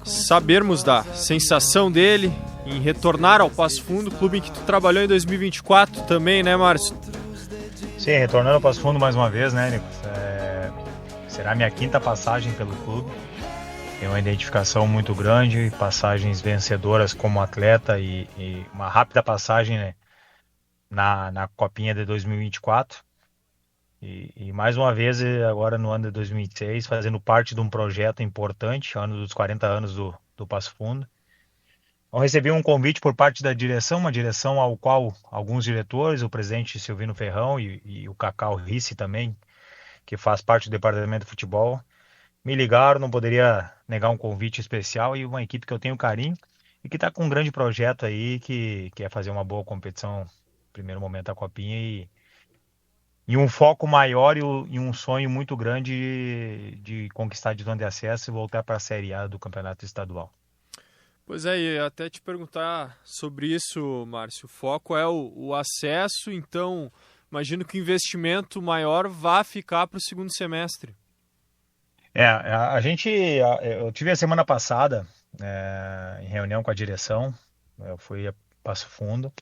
sabermos da sensação dele em retornar ao Passo Fundo, clube em que tu trabalhou em 2024 também, né, Márcio? Sim, retornando ao Passo Fundo mais uma vez, né, Nico? Será minha 5ª passagem pelo clube. Tenho uma identificação muito grande, passagens vencedoras como atleta e uma rápida passagem, né, na Copinha de 2024. E mais uma vez, agora no ano de 2006, fazendo parte de um projeto importante, ano dos 40 anos do Passo Fundo. Eu recebi um convite por parte da direção, uma direção ao qual alguns diretores, o presidente Silvino Ferrão e o Cacau Risse também, que faz parte do departamento de futebol, me ligaram, não poderia negar um convite especial, e uma equipe que eu tenho carinho e que está com um grande projeto aí, que é fazer uma boa competição, no primeiro momento a Copinha, e um foco maior e um sonho muito grande de conquistar a divisão de acesso e voltar para a Série A do Campeonato Estadual. Pois é, e até te perguntar sobre isso, Márcio. O foco é o acesso, então imagino que o investimento maior vá ficar para o segundo semestre. Eu tive a semana passada em reunião com a direção, eu fui a Passo Fundo,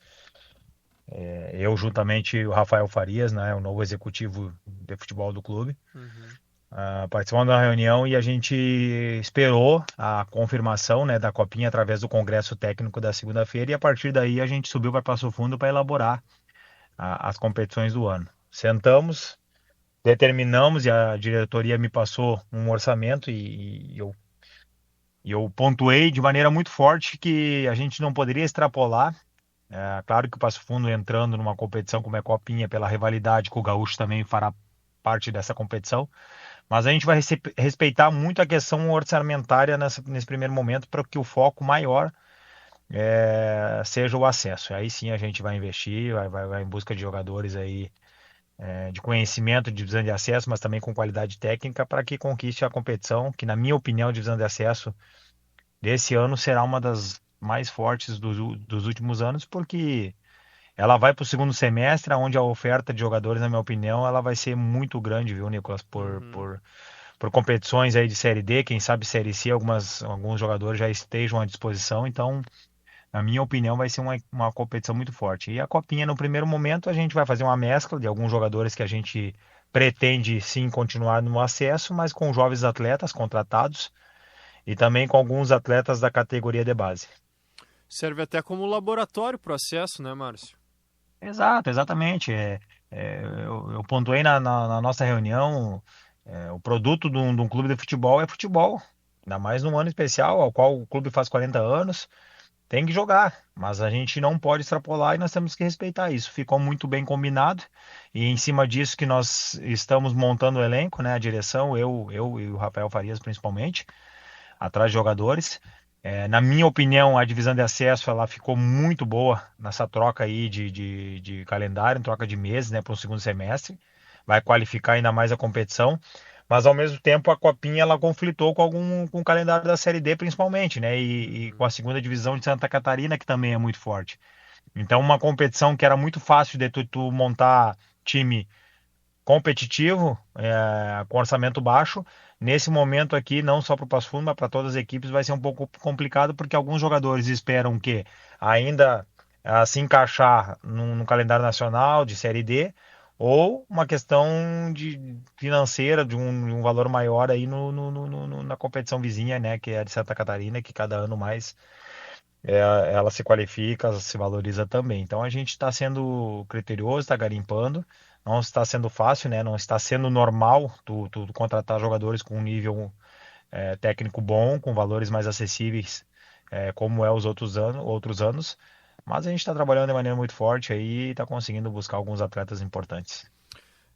eu juntamente o Rafael Farias, né, o novo executivo de futebol do clube, participando da reunião, e a gente esperou a confirmação, né, da Copinha através do Congresso Técnico da segunda-feira, e a partir daí a gente subiu para Passo Fundo para elaborar as competições do ano. Sentamos, determinamos, e a diretoria me passou um orçamento, e eu pontuei de maneira muito forte que a gente não poderia extrapolar. Claro que o Passo Fundo, entrando numa competição como é a Copinha, pela rivalidade com o Gaúcho, também fará parte dessa competição, mas a gente vai respeitar muito a questão orçamentária nesse primeiro momento, para que o foco maior seja o acesso. Aí sim a gente vai investir, vai em busca de jogadores aí, de conhecimento de divisão de acesso, mas também com qualidade técnica, para que conquiste a competição, que na minha opinião a divisão de acesso desse ano será uma das mais fortes dos últimos anos, porque ela vai para o segundo semestre, onde a oferta de jogadores, na minha opinião, ela vai ser muito grande, viu, Nicolas? Por competições aí de Série D, quem sabe Série C, alguns jogadores já estejam à disposição. Então, na minha opinião, vai ser uma competição muito forte. E a Copinha, no primeiro momento, a gente vai fazer uma mescla de alguns jogadores que a gente pretende sim continuar no acesso, mas com jovens atletas contratados e também com alguns atletas da categoria de base. Serve até como laboratório para o acesso, né, Márcio? Exatamente. Eu pontuei na nossa reunião, o produto de um clube de futebol é futebol, ainda mais num ano especial, ao qual o clube faz 40 anos, tem que jogar, mas a gente não pode extrapolar e nós temos que respeitar isso. Ficou muito bem combinado, e em cima disso que nós estamos montando o elenco, né, a direção, eu e o Rafael Farias principalmente, atrás de jogadores. Na minha opinião, a divisão de acesso ela ficou muito boa nessa troca aí de calendário, troca de meses, né, para o segundo semestre. Vai qualificar ainda mais a competição, mas ao mesmo tempo a Copinha ela conflitou com o calendário da Série D principalmente, né, e com a segunda divisão de Santa Catarina, que também é muito forte. Então, uma competição que era muito fácil de tu montar time competitivo, com orçamento baixo, nesse momento aqui, não só para o Passo Fundo, mas para todas as equipes, vai ser um pouco complicado, porque alguns jogadores esperam que ainda se encaixar no calendário nacional de Série D, ou uma questão financeira, de um valor maior aí na competição vizinha, né, que é a de Santa Catarina, que cada ano mais ela se qualifica, se valoriza também. Então a gente está sendo criterioso, está garimpando. Não está sendo fácil, né? Não está sendo normal tu contratar jogadores com um nível técnico bom, com valores mais acessíveis, como é os outros anos. Mas a gente está trabalhando de maneira muito forte aí e está conseguindo buscar alguns atletas importantes.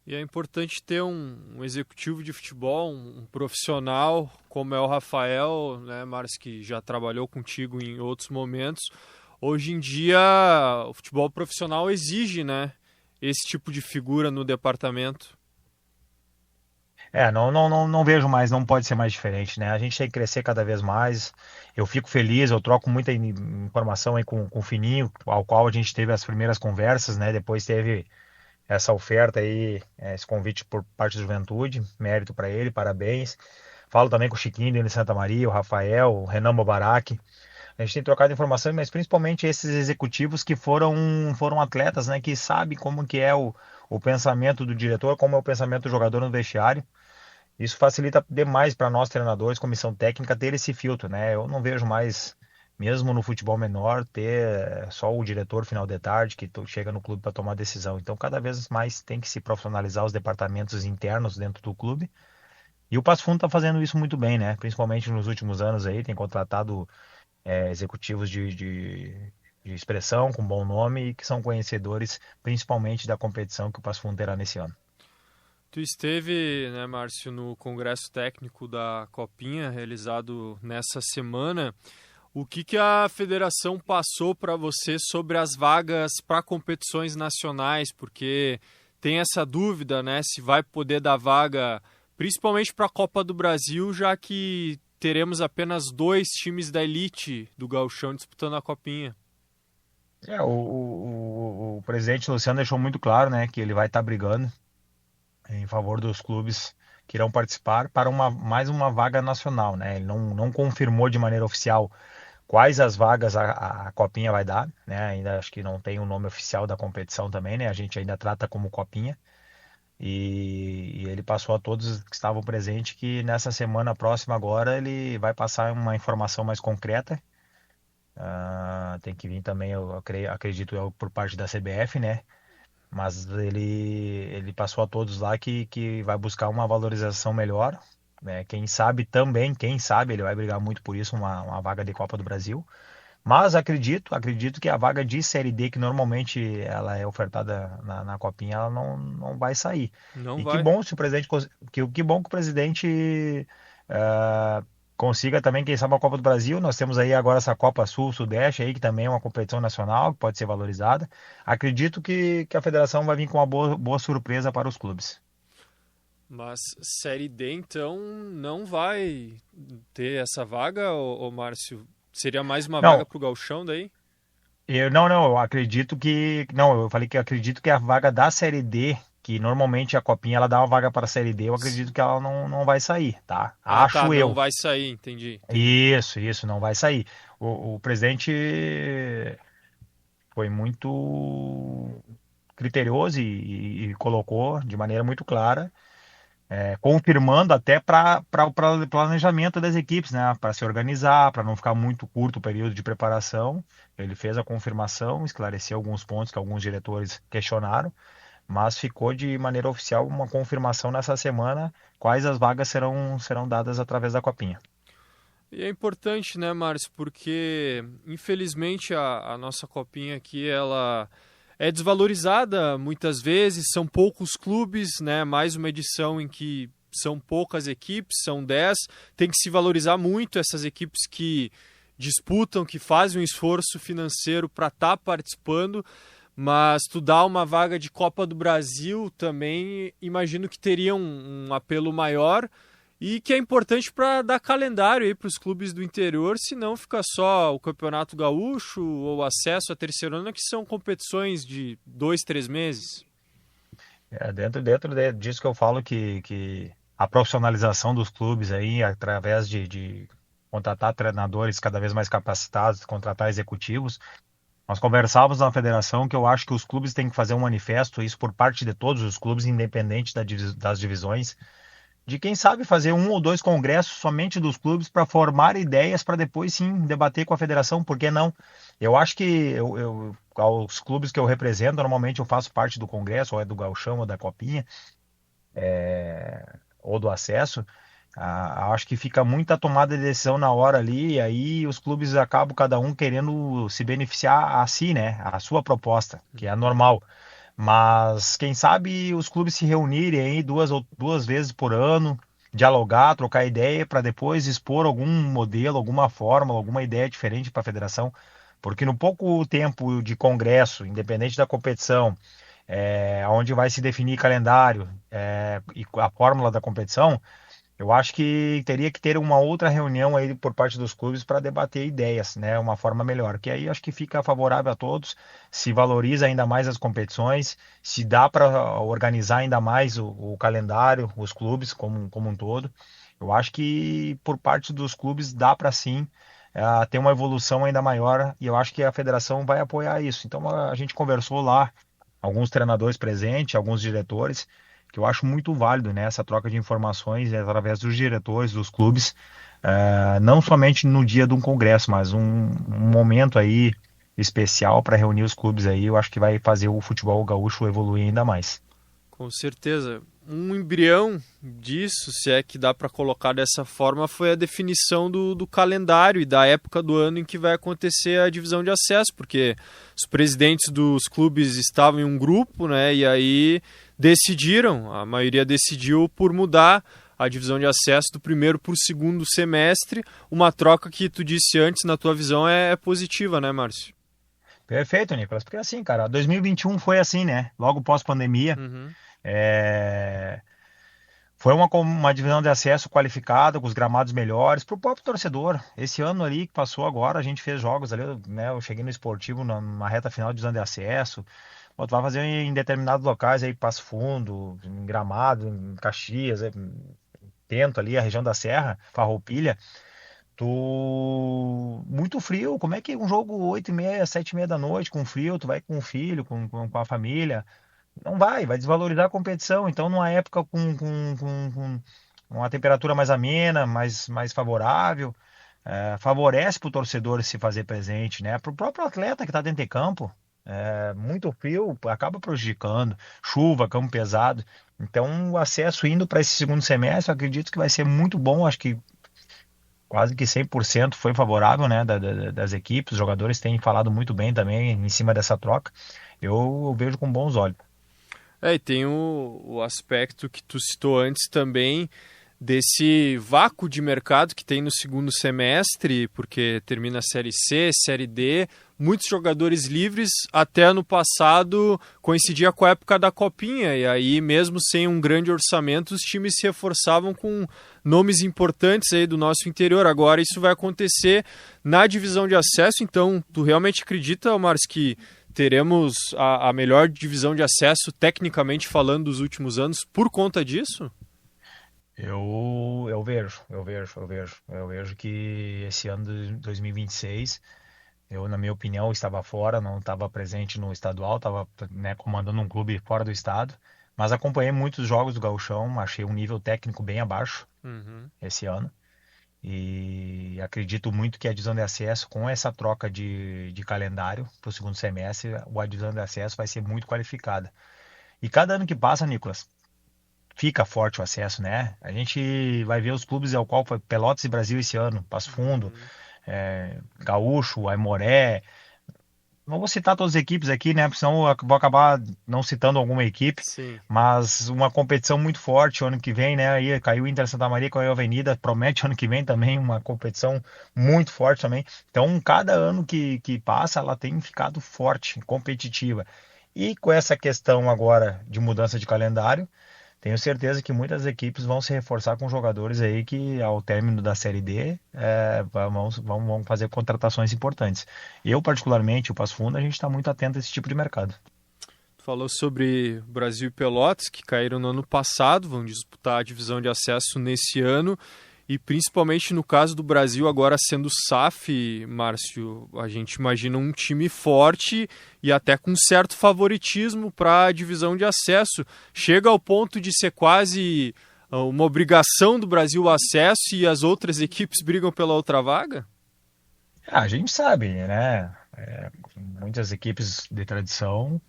E é importante ter um executivo de futebol, um profissional como é o Rafael, né, Márcio, que já trabalhou contigo em outros momentos. Hoje em dia, o futebol profissional exige, né, esse tipo de figura no departamento. Não vejo mais, não pode ser mais diferente, né? A gente tem que crescer cada vez mais. Eu fico feliz, eu troco muita informação aí com o Fininho, ao qual a gente teve as primeiras conversas, né? Depois teve essa oferta aí, esse convite por parte da Juventude, mérito para ele, parabéns. Falo também com o Chiquinho de Santa Maria, o Rafael, o Renan Mobarak. A gente tem trocado informações, mas principalmente esses executivos que foram atletas, né, que sabem como que é o pensamento do diretor, como é o pensamento do jogador no vestiário. Isso facilita demais para nós treinadores, comissão técnica, ter esse filtro, né? Eu não vejo mais mesmo no futebol menor, ter só o diretor final de tarde que chega no clube para tomar decisão. Então, cada vez mais tem que se profissionalizar os departamentos internos dentro do clube. E o Passo Fundo está fazendo isso muito bem, né? Principalmente nos últimos anos aí, tem contratado executivos de expressão com bom nome e que são conhecedores principalmente da competição que o Passo Fundo terá nesse ano. Tu esteve, né, Márcio, no Congresso Técnico da Copinha, realizado nessa semana. O que a federação passou para você sobre as vagas para competições nacionais? Porque tem essa dúvida, né, se vai poder dar vaga, principalmente para a Copa do Brasil, já que teremos apenas 2 times da elite do Gauchão disputando a Copinha. O presidente Luciano deixou muito claro, né, que ele vai estar brigando em favor dos clubes que irão participar para mais uma vaga nacional, né? Ele não confirmou de maneira oficial quais as vagas a Copinha vai dar, né? Ainda acho que não tem o nome oficial da competição também, né? A gente ainda trata como Copinha. E ele passou a todos que estavam presentes que nessa semana próxima agora ele vai passar uma informação mais concreta. Tem que vir também, acredito eu, por parte da CBF, né? Mas ele passou a todos lá que vai buscar uma valorização melhor, né? Quem sabe, ele vai brigar muito por isso, uma vaga de Copa do Brasil. Mas acredito que a vaga de Série D, que normalmente ela é ofertada na Copinha, ela não vai sair. Não E vai. que bom se o presidente, que bom que o presidente consiga também, quem sabe, a Copa do Brasil. Nós temos aí agora essa Copa Sul-Sudeste aí, que também é uma competição nacional, que pode ser valorizada. Acredito que a federação vai vir com uma boa surpresa para os clubes. Mas Série D, então, não vai ter essa vaga, ô Márcio? Seria mais uma vaga pro Gauchão daí? Eu acredito que... Não, eu falei que eu acredito que a vaga da Série D, que normalmente a Copinha ela dá uma vaga para a Série D, eu acredito que ela não vai sair, tá? Acho eu. Não vai sair, entendi. Isso, não vai sair. O presidente foi muito criterioso e colocou de maneira muito clara, confirmando até para o planejamento das equipes, né? Para se organizar, para não ficar muito curto o período de preparação. Ele fez a confirmação, esclareceu alguns pontos que alguns diretores questionaram, mas ficou de maneira oficial uma confirmação nessa semana quais as vagas serão dadas através da Copinha. E é importante, né, Márcio, porque infelizmente a nossa Copinha aqui, ela é desvalorizada muitas vezes, são poucos clubes, né, mais uma edição em que são poucas equipes, são 10, tem que se valorizar muito essas equipes que disputam, que fazem um esforço financeiro para estar participando. Mas tu dá uma vaga de Copa do Brasil também, imagino que teria um apelo maior e que é importante para dar calendário aí para os clubes do interior, senão fica só o Campeonato Gaúcho ou acesso à Terceirona, que são competições de 2-3 meses. Dentro disso que eu falo que a profissionalização dos clubes aí, através de contratar treinadores cada vez mais capacitados, contratar executivos. Nós conversávamos na federação que eu acho que os clubes têm que fazer um manifesto, isso por parte de todos os clubes, independente das divisões, de quem sabe fazer 1 ou 2 congressos somente dos clubes para formar ideias para depois sim debater com a federação, por que não? Eu acho que aos clubes que eu represento, normalmente eu faço parte do congresso, ou é do Gauchão, ou da Copinha, ou do acesso. Acho que fica muita tomada de decisão na hora ali, e aí os clubes acabam cada um querendo se beneficiar a si, né? A sua proposta, que é normal. Mas quem sabe os clubes se reunirem aí duas vezes por ano, dialogar, trocar ideia, para depois expor algum modelo, alguma fórmula, alguma ideia diferente para a federação. Porque no pouco tempo de congresso, independente da competição, onde vai se definir calendário e a fórmula da competição, eu acho que teria que ter uma outra reunião aí por parte dos clubes para debater ideias, né? Uma forma melhor, que aí acho que fica favorável a todos, se valoriza ainda mais as competições, se dá para organizar ainda mais o calendário, os clubes como um todo. Eu acho que por parte dos clubes dá para sim ter uma evolução ainda maior, e eu acho que a federação vai apoiar isso. Então a gente conversou lá, alguns treinadores presentes, alguns diretores, que eu acho muito válido, né, essa troca de informações através dos diretores dos clubes, não somente no dia de um congresso, mas um momento aí especial para reunir os clubes aí, eu acho que vai fazer o futebol gaúcho evoluir ainda mais. Com certeza. Um embrião disso, se é que dá para colocar dessa forma, foi a definição do calendário e da época do ano em que vai acontecer a divisão de acesso, porque os presidentes dos clubes estavam em um grupo, né, e aí decidiram, a maioria decidiu por mudar a divisão de acesso do primeiro para o segundo semestre, uma troca que tu disse antes, na tua visão, é positiva, né, Márcio? Perfeito, Nicolas, porque assim, cara, 2021 foi assim, né, logo pós-pandemia. Foi uma divisão de acesso qualificada, com os gramados melhores, para o próprio torcedor. Esse ano ali que passou agora, a gente fez jogos ali, né? Eu cheguei no esportivo na reta final de divisão de acesso. Tu vai fazer em determinados locais aí, Passo Fundo, em Gramado, em Caxias, Tento ali, a região da Serra, Farroupilha. Muito frio, como é que um jogo 8h30, 7h30 da noite, com frio, tu vai com o filho, com a família? Não vai desvalorizar a competição. Então, numa época com uma temperatura mais amena, mais favorável, favorece para o torcedor se fazer presente, né? Para o próprio atleta que está dentro de campo, muito frio acaba prejudicando, chuva, campo pesado. Então, o acesso indo para esse segundo semestre, eu acredito que vai ser muito bom. Acho que quase que 100% foi favorável, né, das equipes. Os jogadores têm falado muito bem também em cima dessa troca. Eu vejo com bons olhos. E tem o aspecto que tu citou antes também, desse vácuo de mercado que tem no segundo semestre, porque termina a Série C, Série D, muitos jogadores livres. Até ano passado coincidia com a época da Copinha, e aí mesmo sem um grande orçamento, os times se reforçavam com nomes importantes aí do nosso interior. Agora isso vai acontecer na divisão de acesso, então tu realmente acredita, Márcio, que teremos a melhor divisão de acesso, tecnicamente falando, dos últimos anos por conta disso? Eu vejo que esse ano de 2026, na minha opinião, estava fora, não estava presente no estadual, estava, né, comandando um clube fora do estado, mas acompanhei muitos jogos do Gauchão, achei um nível técnico bem abaixo esse ano. E acredito muito que a divisão de acesso, com essa troca de calendário para o segundo semestre, a divisão de acesso vai ser muito qualificada. E cada ano que passa, Nicolas, fica forte o acesso, né? A gente vai ver os clubes ao qual foi Pelotas e Brasil esse ano, Passo Fundo, Gaúcho, Aimoré. Não vou citar todas as equipes aqui, né? Porque senão eu vou acabar não citando alguma equipe. Sim. Mas uma competição muito forte ano que vem, né? Aí caiu o Inter Santa Maria, caiu a Avenida. Promete ano que vem também uma competição muito forte também. Então, cada ano que passa, ela tem ficado forte, competitiva. E com essa questão agora de mudança de calendário, tenho certeza que muitas equipes vão se reforçar com jogadores aí que, ao término da Série D, vão fazer contratações importantes. Eu, particularmente, o Passo Fundo, a gente está muito atento a esse tipo de mercado. Falou sobre Brasil e Pelotas, que caíram no ano passado, vão disputar a divisão de acesso nesse ano. E principalmente no caso do Brasil, agora sendo SAF, Márcio, a gente imagina um time forte e até com certo favoritismo para a divisão de acesso. Chega ao ponto de ser quase uma obrigação do Brasil o acesso e as outras equipes brigam pela outra vaga? A gente sabe, né? Muitas equipes de tradição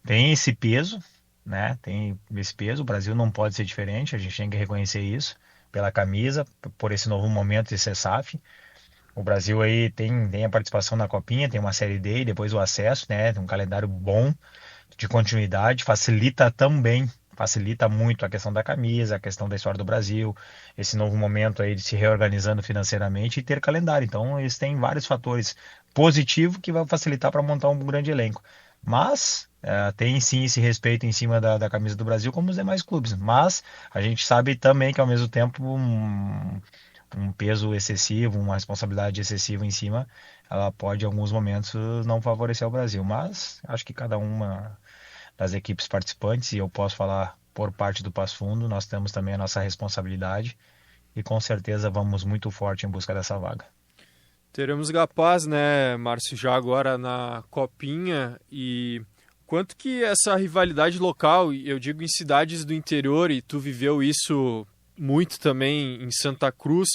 têm esse peso, né? Tem esse peso. O Brasil não pode ser diferente, a gente tem que reconhecer isso. Pela camisa, por esse novo momento de ser SAF. O Brasil aí tem a participação na Copinha, tem uma Série D e depois o acesso, né? Tem um calendário bom de continuidade, facilita muito a questão da camisa, a questão da história do Brasil, esse novo momento aí de se reorganizando financeiramente e ter calendário. Então, eles têm vários fatores positivos que vai facilitar para montar um grande elenco. Mas tem sim esse respeito em cima da camisa do Brasil, como os demais clubes. Mas a gente sabe também que, ao mesmo tempo, um peso excessivo, uma responsabilidade excessiva em cima, ela pode, em alguns momentos, não favorecer o Brasil. Mas acho que cada uma das equipes participantes, e eu posso falar por parte do Passo Fundo, nós temos também a nossa responsabilidade e com certeza vamos muito forte em busca dessa vaga. Teremos Gapaz, né, Márcio, já agora na Copinha, e quanto que essa rivalidade local, eu digo em cidades do interior, e tu viveu isso muito também em Santa Cruz,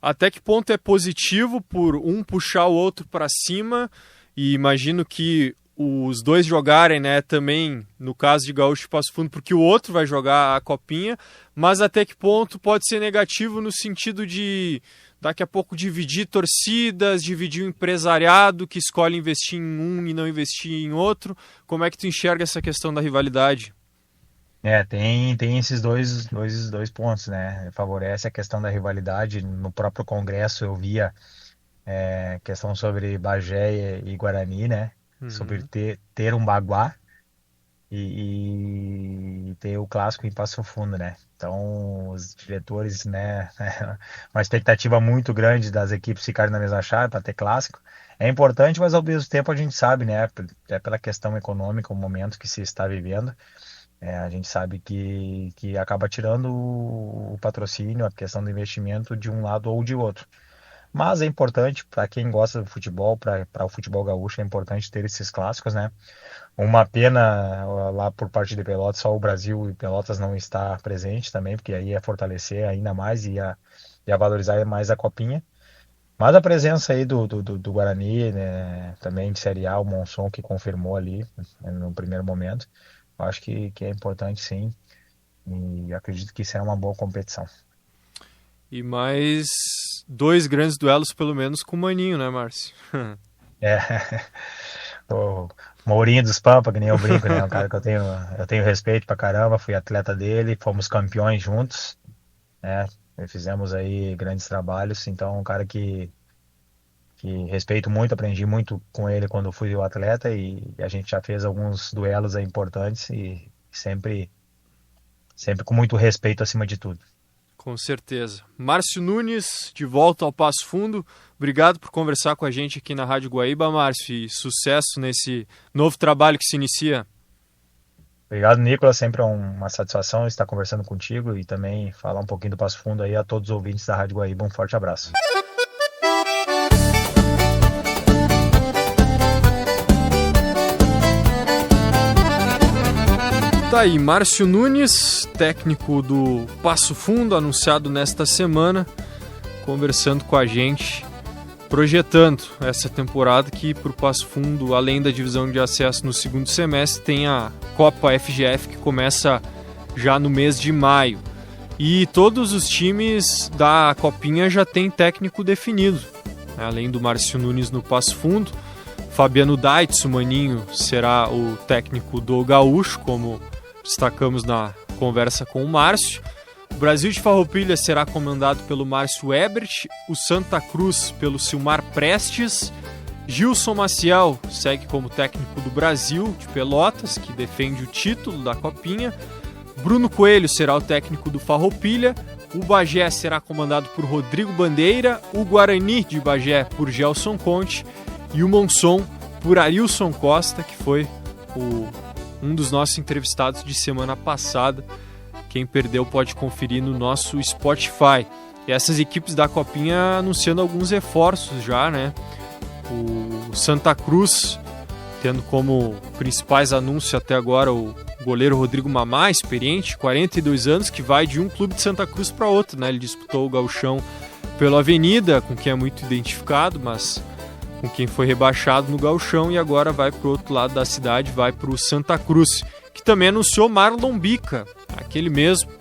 Até que ponto é positivo por um puxar o outro para cima, e imagino que os dois jogarem, né, também no caso de Gaúcho e Passo Fundo, porque o outro vai jogar a Copinha, mas até que ponto pode ser negativo no sentido de daqui a pouco dividir torcidas, dividir o empresariado que escolhe investir em um e não investir em outro? Como é que tu enxerga essa questão da rivalidade? Tem esses dois pontos, né? Favorece a questão da rivalidade. No próprio Congresso eu via questão sobre Bagé e Guarani, né? Sobre ter um Baguá e ter o clássico em Passo Fundo, né? Então, os diretores, né? Uma expectativa muito grande das equipes ficarem na mesma chave para ter clássico. É importante, mas ao mesmo tempo a gente sabe, né? É pela questão econômica, o momento que se está vivendo. A gente sabe que acaba tirando o patrocínio, a questão do investimento de um lado ou de outro. Mas é importante, para quem gosta do futebol, para o futebol gaúcho, é importante ter esses clássicos, né? Uma pena lá por parte de Pelotas, só o Brasil e Pelotas não está presente também, porque aí ia fortalecer ainda mais e ia valorizar mais a Copinha. Mas a presença aí do Guarani, né, também de Série A, o Monson que confirmou ali, né, no primeiro momento, eu acho que é importante sim, e acredito que será uma boa competição. E mais 2 grandes duelos, pelo menos, com o Maninho, né, Márcio? O Mourinho dos Pampa, que nem eu brinco, né? Um cara que eu tenho respeito pra caramba, fui atleta dele, fomos campeões juntos, né? Fizemos aí grandes trabalhos, então um cara que respeito muito, aprendi muito com ele quando fui o atleta, e a gente já fez alguns duelos aí importantes e sempre com muito respeito acima de tudo. Com certeza. Márcio Nunes, de volta ao Passo Fundo. Obrigado por conversar com a gente aqui na Rádio Guaíba, Márcio, e sucesso nesse novo trabalho que se inicia. Obrigado, Nicolas. Sempre é uma satisfação estar conversando contigo e também falar um pouquinho do Passo Fundo aí a todos os ouvintes da Rádio Guaíba. Um forte abraço. Tá aí, Márcio Nunes, técnico do Passo Fundo, anunciado nesta semana, conversando com a gente, projetando essa temporada que para o Passo Fundo, além da divisão de acesso no segundo semestre, tem a Copa FGF que começa já no mês de maio. E todos os times da Copinha já têm técnico definido, né? Além do Márcio Nunes no Passo Fundo, Fabiano Daitz, o Maninho, será o técnico do Gaúcho, como destacamos na conversa com o Márcio. O Brasil de Farroupilha será comandado pelo Márcio Ebert, o Santa Cruz pelo Silmar Prestes, Gilson Maciel segue como técnico do Brasil de Pelotas, que defende o título da Copinha, Bruno Coelho será o técnico do Farroupilha, o Bagé será comandado por Rodrigo Bandeira, o Guarani de Bagé por Gelson Conte e o Monson por Arilson Costa, que foi um dos nossos entrevistados de semana passada. Quem perdeu pode conferir no nosso Spotify. E essas equipes da Copinha anunciando alguns reforços já, né? O Santa Cruz tendo como principais anúncios até agora o goleiro Rodrigo Mamá, experiente, 42 anos, que vai de um clube de Santa Cruz para outro, né? Ele disputou o Gauchão pela Avenida, com quem é muito identificado, mas com quem foi rebaixado no Gauchão, e agora vai para o outro lado da cidade, vai para o Santa Cruz, que também anunciou Marlon Bica, aquele mesmo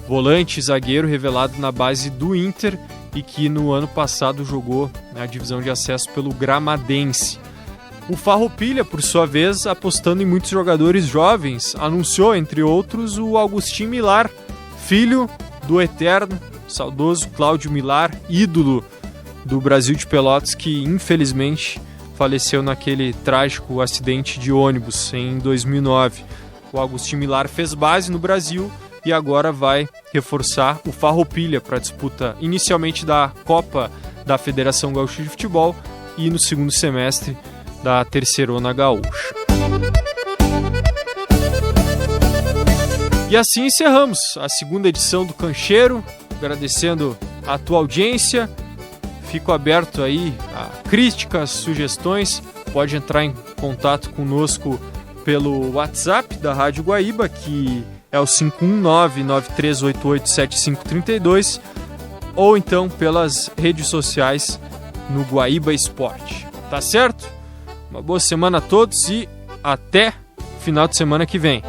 volante zagueiro revelado na base do Inter e que no ano passado jogou na divisão de acesso pelo Gramadense. O Farroupilha, por sua vez, apostando em muitos jogadores jovens, anunciou, entre outros, o Agustin Milar, filho do eterno, saudoso Cláudio Milar, ídolo do Brasil de Pelotas, que infelizmente faleceu naquele trágico acidente de ônibus em 2009. O Agustin Milar fez base no Brasil e agora vai reforçar o Farroupilha para a disputa inicialmente da Copa da Federação Gaúcha de Futebol e no segundo semestre da Terceirona Gaúcha. E assim encerramos a segunda edição do Cancheiro, agradecendo a tua audiência. Fico aberto aí a críticas, sugestões. Pode entrar em contato conosco pelo WhatsApp da Rádio Guaíba, que é o 519-9388-7532, ou então pelas redes sociais no Guaíba Esporte. Tá certo? Uma boa semana a todos e até final de semana que vem.